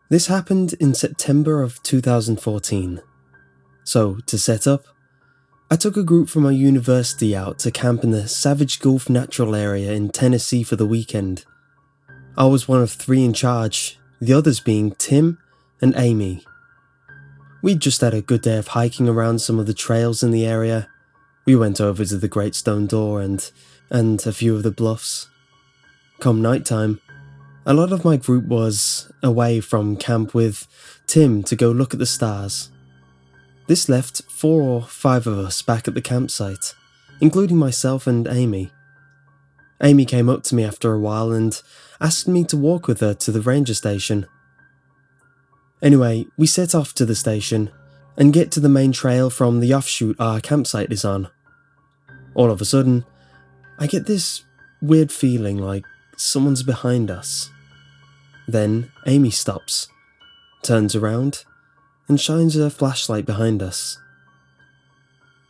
This happened in September of 2014. So, to set up, I took a group from my university out to camp in the Savage Gulf Natural Area in Tennessee for the weekend. I was one of 3 in charge, the others being Tim and Amy. We'd just had a good day of hiking around some of the trails in the area. We went over to the Great Stone Door and a few of the bluffs. Come nighttime, a lot of my group was away from camp with Tim to go look at the stars. This left 4 or 5 of us back at the campsite, including myself and Amy. Amy came up to me after a while and asked me to walk with her to the ranger station. Anyway, we set off to the station and get to the main trail from the offshoot our campsite is on. All of a sudden, I get this weird feeling like someone's behind us. Then Amy stops, turns around, and shines her flashlight behind us.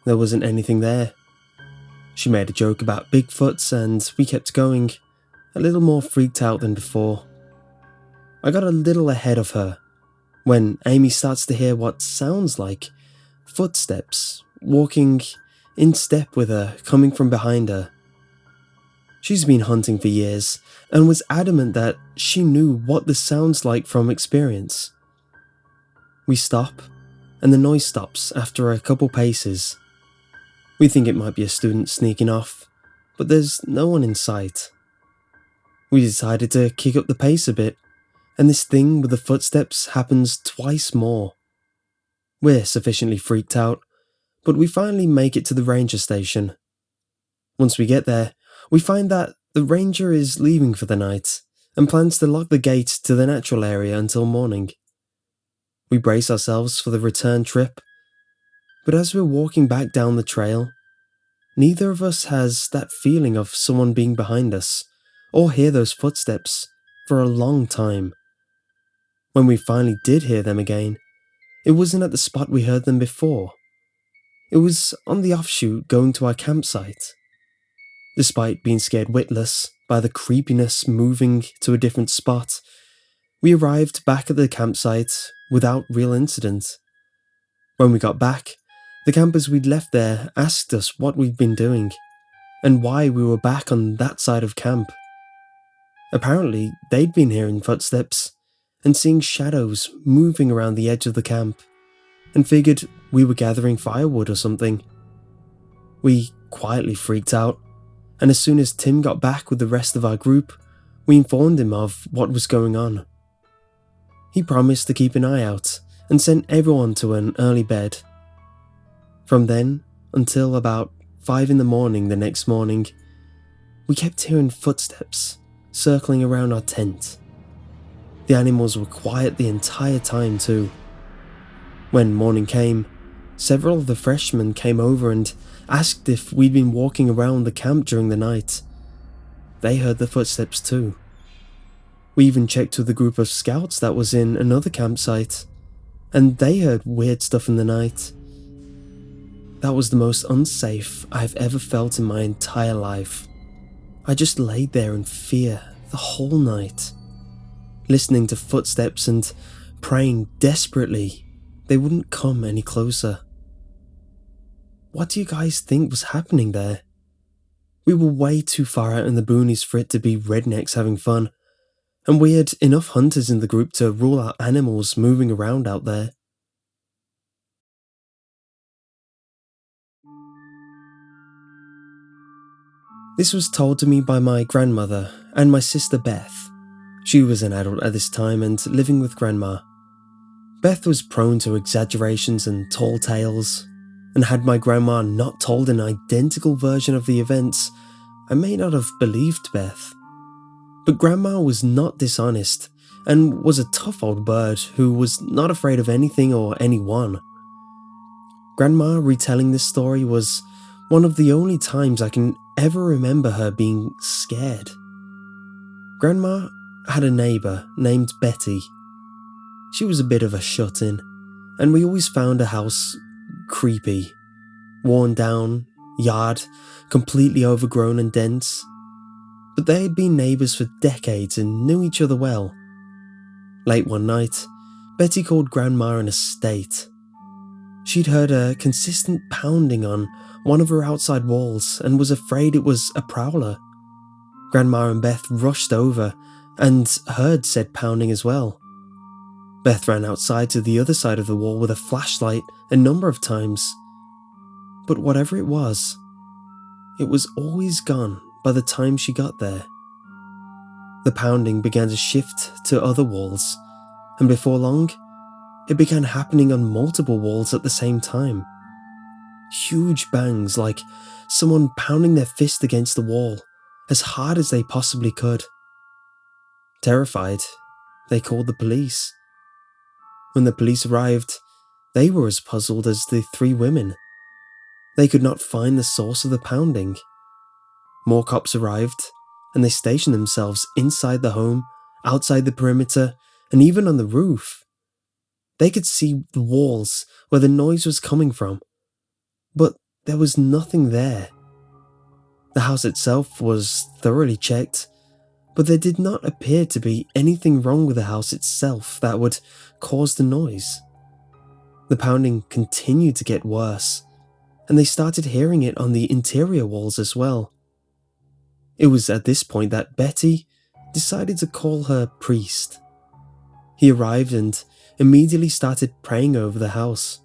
There wasn't anything there. She made a joke about Bigfoots and we kept going, a little more freaked out than before. I got a little ahead of her when Amy starts to hear what sounds like footsteps walking in step with her coming from behind her. She's been hunting for years and was adamant that she knew what this sounds like from experience. We stop, and the noise stops after a couple paces. We think it might be a student sneaking off, but there's no one in sight. We decided to kick up the pace a bit, and this thing with the footsteps happens twice more. We're sufficiently freaked out, but we finally make it to the ranger station. Once we get there, we find that the ranger is leaving for the night and plans to lock the gate to the natural area until morning. We brace ourselves for the return trip, but as we're walking back down the trail, neither of us has that feeling of someone being behind us or hear those footsteps for a long time. When we finally did hear them again, it wasn't at the spot we heard them before. It was on the offshoot going to our campsite. Despite being scared witless by the creepiness moving to a different spot, we arrived back at the campsite without real incident. When we got back, the campers we'd left there asked us what we'd been doing and why we were back on that side of camp. Apparently, they'd been hearing footsteps and seeing shadows moving around the edge of the camp and figured we were gathering firewood or something. We quietly freaked out, and as soon as Tim got back with the rest of our group, we informed him of what was going on. He promised to keep an eye out and sent everyone to an early bed. From then until about 5 in the morning the next morning, we kept hearing footsteps circling around our tent. The animals were quiet the entire time too. When morning came, several of the freshmen came over and asked if we'd been walking around the camp during the night. They heard the footsteps too. We even checked with a group of scouts that was in another campsite, and they heard weird stuff in the night. That was the most unsafe I've ever felt in my entire life. I just laid there in fear the whole night, listening to footsteps and praying desperately they wouldn't come any closer. What do you guys think was happening there? We were way too far out in the boonies for it to be rednecks having fun, and we had enough hunters in the group to rule out animals moving around out there. This was told to me by my grandmother and my sister Beth. She was an adult at this time and living with Grandma. Beth was prone to exaggerations and tall tales, and had my grandma not told an identical version of the events, I may not have believed Beth. But Grandma was not dishonest and was a tough old bird who was not afraid of anything or anyone. Grandma retelling this story was one of the only times I can ever remember her being scared. Grandma had a neighbour named Betty. She was a bit of a shut-in, and we always found her house creepy. Worn down, yard completely overgrown and dense. But they had been neighbours for decades and knew each other well. Late one night, Betty called Grandma in a state. She'd heard a consistent pounding on one of her outside walls and was afraid it was a prowler. Grandma and Beth rushed over and heard said pounding as well. Beth ran outside to the other side of the wall with a flashlight a number of times. But whatever it was always gone by the time she got there. The pounding began to shift to other walls, and before long, it began happening on multiple walls at the same time. Huge bangs, like someone pounding their fist against the wall as hard as they possibly could. Terrified, they called the police. When the police arrived, they were as puzzled as the three women. They could not find the source of the pounding. More cops arrived, and they stationed themselves inside the home, outside the perimeter, and even on the roof. They could see the walls where the noise was coming from, but there was nothing there. The house itself was thoroughly checked, but there did not appear to be anything wrong with the house itself that would cause the noise. The pounding continued to get worse, and they started hearing it on the interior walls as well. It was at this point that Betty decided to call her priest. He arrived and immediately started praying over the house.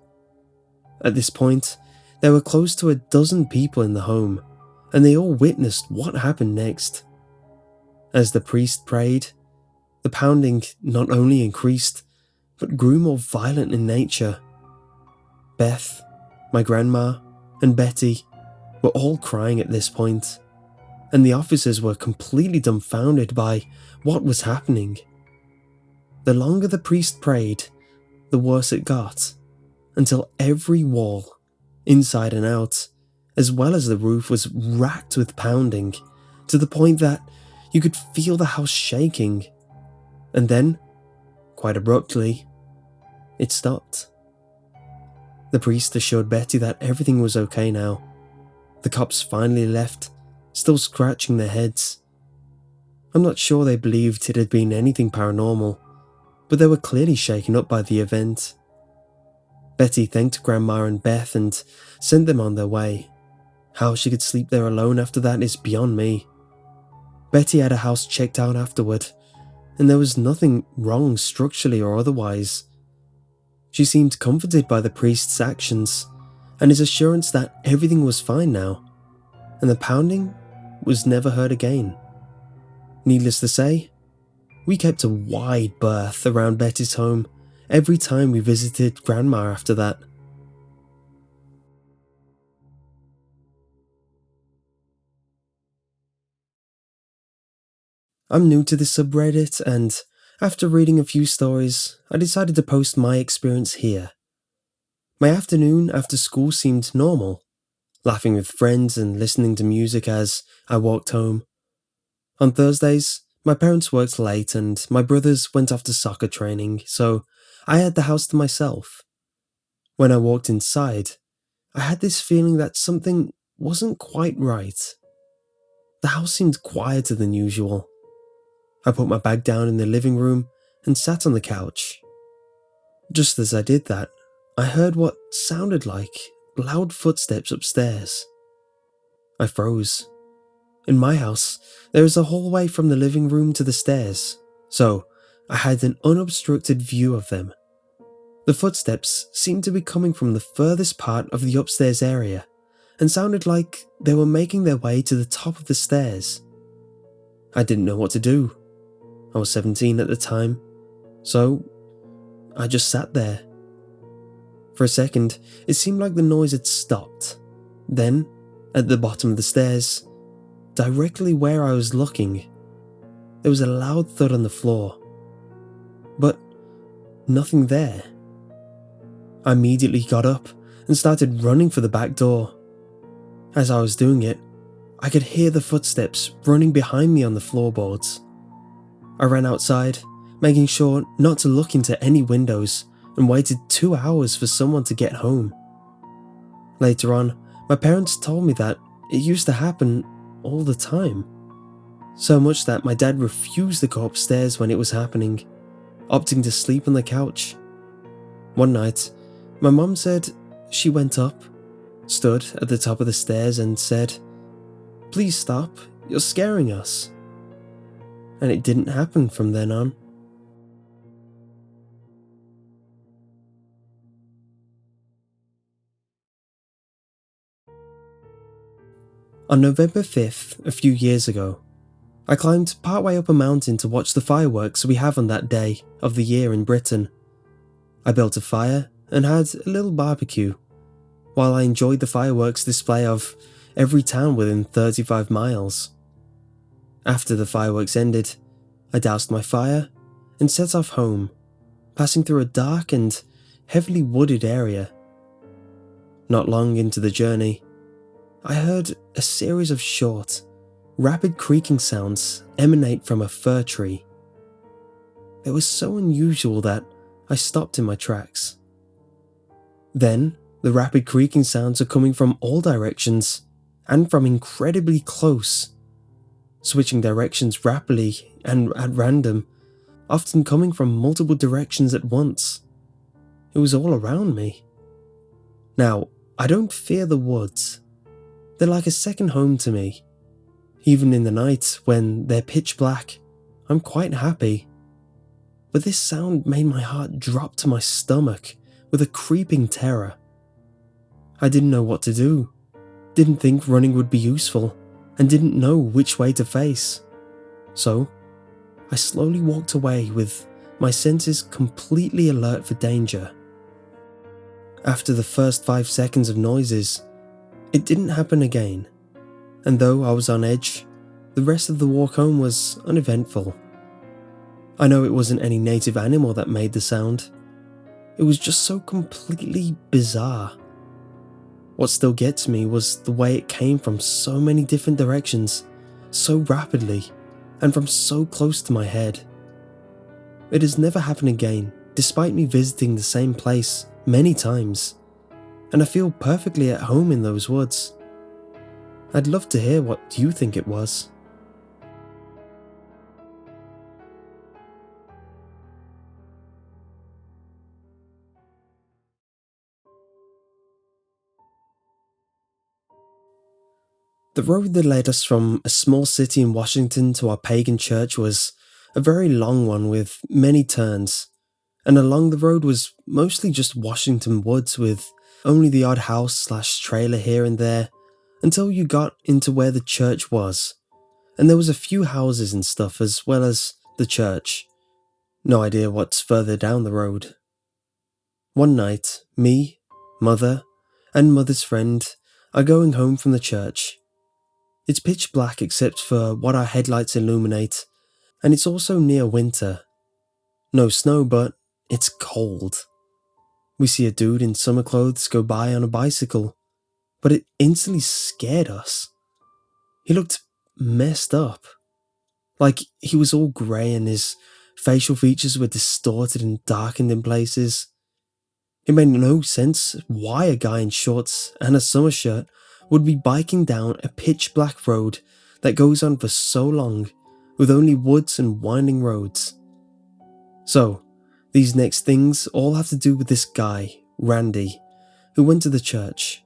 At this point, there were close to 12 people in the home, and they all witnessed what happened next. As the priest prayed, the pounding not only increased, but grew more violent in nature. Beth, my grandma, and Betty were all crying at this point, and the officers were completely dumbfounded by what was happening. The longer the priest prayed, the worse it got, until every wall, inside and out, as well as the roof, was racked with pounding, to the point that you could feel the house shaking. And then, quite abruptly, it stopped. The priest assured Betty that everything was okay now. The cops finally left, still scratching their heads. I'm not sure they believed it had been anything paranormal, but they were clearly shaken up by the event. Betty thanked Grandma and Beth and sent them on their way. How she could sleep there alone after that is beyond me. Betty had her house checked out afterward, and there was nothing wrong structurally or otherwise. She seemed comforted by the priest's actions and his assurance that everything was fine now, and the pounding was never heard again. Needless to say, we kept a wide berth around Betty's home every time we visited Grandma after that. I'm new to this subreddit, and after reading a few stories, I decided to post my experience here. My afternoon after school seemed normal, laughing with friends and listening to music as I walked home. On Thursdays, my parents worked late and my brothers went off to soccer training, so I had the house to myself. When I walked inside, I had this feeling that something wasn't quite right. The house seemed quieter than usual. I put my bag down in the living room and sat on the couch. Just as I did that, I heard what sounded like loud footsteps upstairs. I froze. In my house, there is a hallway from the living room to the stairs, so I had an unobstructed view of them. The footsteps seemed to be coming from the furthest part of the upstairs area and sounded like they were making their way to the top of the stairs. I didn't know what to do. I was 17 at the time, so I just sat there. For a second, it seemed like the noise had stopped. Then, at the bottom of the stairs, directly where I was looking, there was a loud thud on the floor. But nothing there. I immediately got up and started running for the back door. As I was doing it, I could hear the footsteps running behind me on the floorboards. I ran outside, making sure not to look into any windows, and waited 2 hours for someone to get home. Later on, my parents told me that it used to happen all the time. So much that my dad refused to go upstairs when it was happening. opting to sleep on the couch. One night, my mum said she went up, stood at the top of the stairs and said, "Please stop, you're scaring us." And it didn't happen from then on. On November 5th, a few years ago, I climbed partway up a mountain to watch the fireworks we have on that day of the year in Britain. I built a fire and had a little barbecue, while I enjoyed the fireworks display of every town within 35 miles. After the fireworks ended, I doused my fire and set off home, passing through a dark and heavily wooded area. Not long into the journey, I heard a series of short, rapid creaking sounds emanate from a fir tree. They were so unusual that I stopped in my tracks. Then, the rapid creaking sounds are coming from all directions and from incredibly close, switching directions rapidly and at random, often coming from multiple directions at once. It was all around me. Now, I don't fear the woods. They're like a second home to me. Even in the night, when they're pitch black, I'm quite happy. But this sound made my heart drop to my stomach with a creeping terror. I didn't know what to do, didn't think running would be useful, and didn't know which way to face. So, I slowly walked away with my senses completely alert for danger. After the first 5 seconds of noises, it didn't happen again, and though I was on edge, the rest of the walk home was uneventful. I know it wasn't any native animal that made the sound. It was just so completely bizarre. What still gets me was the way it came from so many different directions, so rapidly, and from so close to my head. It has never happened again, despite me visiting the same place many times, and I feel perfectly at home in those woods. I'd love to hear what you think it was. The road that led us from a small city in Washington to our pagan church was a very long one with many turns, and along the road was mostly just Washington woods with only the odd house/trailer here and there until you got into where the church was, and there was a few houses and stuff as well as the church. No idea what's further down the road. One night, me, Mother, and Mother's friend are going home from the church. It's pitch black except for what our headlights illuminate, and it's also near winter. No snow, but it's cold. We see a dude in summer clothes go by on a bicycle, but it instantly scared us. He looked messed up. Like he was all grey and his facial features were distorted and darkened in places. It made no sense why a guy in shorts and a summer shirt would be biking down a pitch black road that goes on for so long with only woods and winding roads. So, these next things all have to do with this guy, Randy, who went to the church.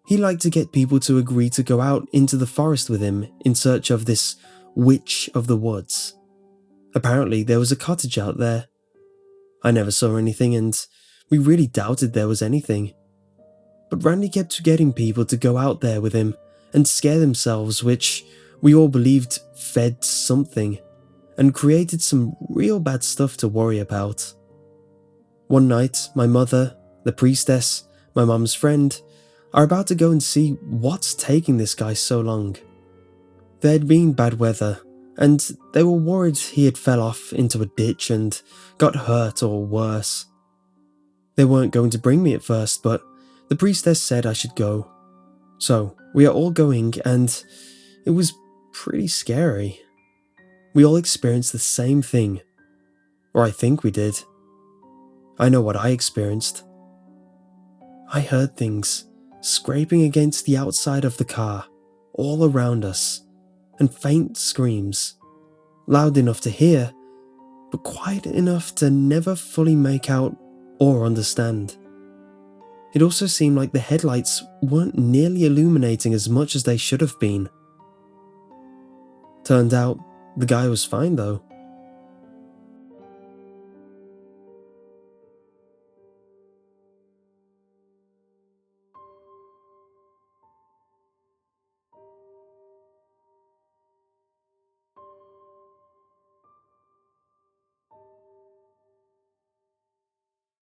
He liked to get people to agree to go out into the forest with him in search of this witch of the woods. Apparently there was a cottage out there. I never saw anything and we really doubted there was anything. But Randy kept getting people to go out there with him and scare themselves, which we all believed fed something, and created some real bad stuff to worry about. One night, my mother, the priestess, my mum's friend, are about to go and see what's taking this guy so long. There had been bad weather, and they were worried he had fell off into a ditch and got hurt or worse. They weren't going to bring me at first, but the priestess said I should go. So, we are all going, and it was pretty scary. We all experienced the same thing. Or I think we did. I know what I experienced. I heard things scraping against the outside of the car, all around us, and faint screams, loud enough to hear, but quiet enough to never fully make out or understand. It also seemed like the headlights weren't nearly illuminating as much as they should have been. Turned out, the guy was fine though.